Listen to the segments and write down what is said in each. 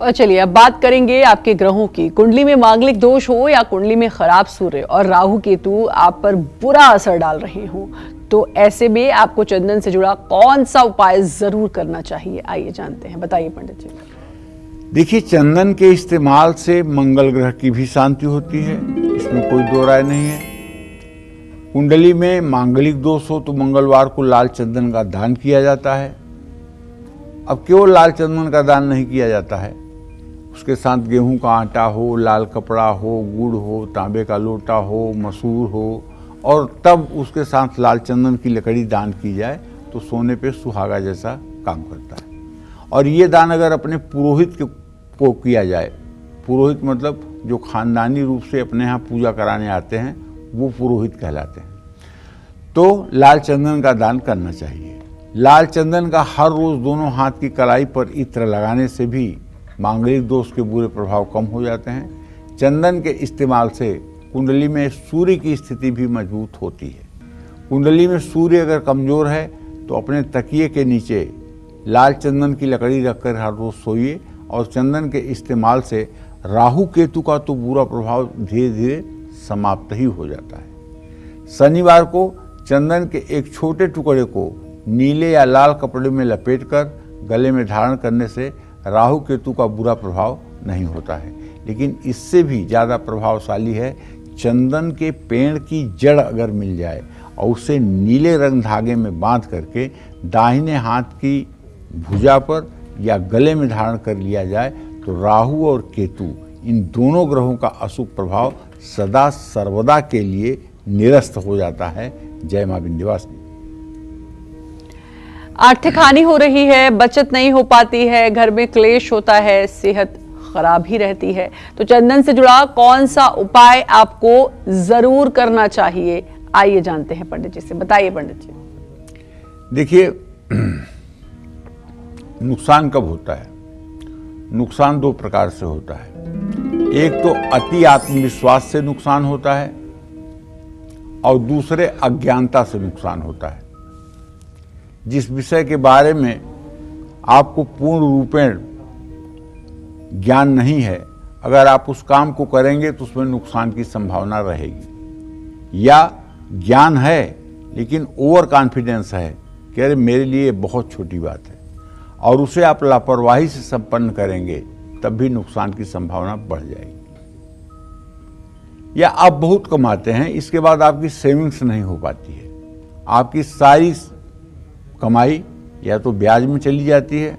और चलिए अब बात करेंगे आपके ग्रहों की। कुंडली में मांगलिक दोष हो या कुंडली में खराब सूर्य और राहु केतु आप पर बुरा असर डाल रहे हो, तो ऐसे में आपको चंदन से जुड़ा कौन सा उपाय जरूर करना चाहिए, आइए जानते हैं। बताइए पंडित जी। देखिए, चंदन के इस्तेमाल से मंगल ग्रह की भी शांति होती है, इसमें कोई दो राय नहीं है। कुंडली में मांगलिक दोष हो तो मंगलवार को लाल चंदन का दान किया जाता है। अब केवल लाल चंदन का दान नहीं किया जाता है, उसके साथ गेहूं का आटा हो, लाल कपड़ा हो, गुड़ हो, तांबे का लोटा हो, मसूर हो, और तब उसके साथ लाल चंदन की लकड़ी दान की जाए तो सोने पे सुहागा जैसा काम करता है। और ये दान अगर अपने पुरोहित को किया जाए, पुरोहित मतलब जो खानदानी रूप से अपने यहाँ पूजा कराने आते हैं वो पुरोहित कहलाते हैं, तो लाल चंदन का दान करना चाहिए। लाल चंदन का हर रोज दोनों हाथ की कलाई पर इत्र लगाने से भी मांगलिक दोष के बुरे प्रभाव कम हो जाते हैं। चंदन के इस्तेमाल से कुंडली में सूर्य की स्थिति भी मजबूत होती है। कुंडली में सूर्य अगर कमजोर है तो अपने तकिए के नीचे लाल चंदन की लकड़ी रखकर हर रोज सोइए, और चंदन के इस्तेमाल से राहु केतु का तो बुरा प्रभाव धीरे धीरे समाप्त ही हो जाता है। शनिवार को चंदन के एक छोटे टुकड़े को नीले या लाल कपड़े में लपेटकर गले में धारण करने से राहु केतु का बुरा प्रभाव नहीं होता है। लेकिन इससे भी ज़्यादा प्रभावशाली है चंदन के पेड़ की जड़ अगर मिल जाए और उसे नीले रंग धागे में बांध करके दाहिने हाथ की भुजा पर या गले में धारण कर लिया जाए तो राहु और केतु इन दोनों ग्रहों का अशुभ प्रभाव सदा सर्वदा के लिए निरस्त हो जाता है। जय मां विंध्यवासिनी। आर्थिक हानि हो रही है, बचत नहीं हो पाती है, घर में क्लेश होता है, सेहत खराब ही रहती है, तो चंदन से जुड़ा कौन सा उपाय आपको जरूर करना चाहिए, आइए जानते हैं पंडित जी से। बताइए पंडित जी। देखिए, नुकसान कब होता है? नुकसान दो प्रकार से होता है। एक तो अति आत्मविश्वास से नुकसान होता है और दूसरे अज्ञानता से नुकसान होता है। जिस विषय के बारे में आपको पूर्ण रूपेण ज्ञान नहीं है, अगर आप उस काम को करेंगे तो उसमें नुकसान की संभावना रहेगी। या ज्ञान है लेकिन ओवर कॉन्फिडेंस है कि अरे मेरे लिए बहुत छोटी बात है, और उसे आप लापरवाही से संपन्न करेंगे तब भी नुकसान की संभावना बढ़ जाएगी। या आप बहुत कमाते हैं, इसके बाद आपकी सेविंग्स नहीं हो पाती है, आपकी सारी कमाई या तो ब्याज में चली जाती है,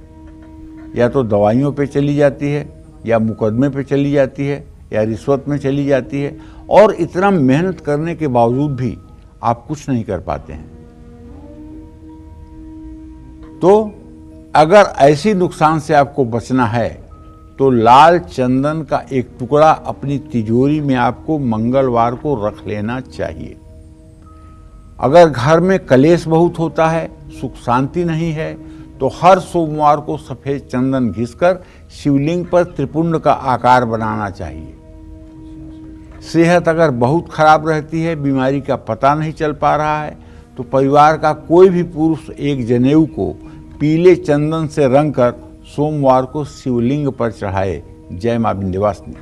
या तो दवाइयों पे चली जाती है, या मुकदमे पे चली जाती है, या रिश्वत में चली जाती है, और इतना मेहनत करने के बावजूद भी आप कुछ नहीं कर पाते हैं। तो अगर ऐसी नुकसान से आपको बचना है तो लाल चंदन का एक टुकड़ा अपनी तिजोरी में आपको मंगलवार को रख लेना चाहिए। अगर घर में कलेश बहुत होता है, सुख शांति नहीं है, तो हर सोमवार को सफेद चंदन घिसकर शिवलिंग पर त्रिपुंड का आकार बनाना चाहिए। सेहत अगर बहुत खराब रहती है, बीमारी का पता नहीं चल पा रहा है, तो परिवार का कोई भी पुरुष एक जनेऊ को पीले चंदन से रंग कर सोमवार को शिवलिंग पर चढ़ाए। जय मां विंध्यवासिनी।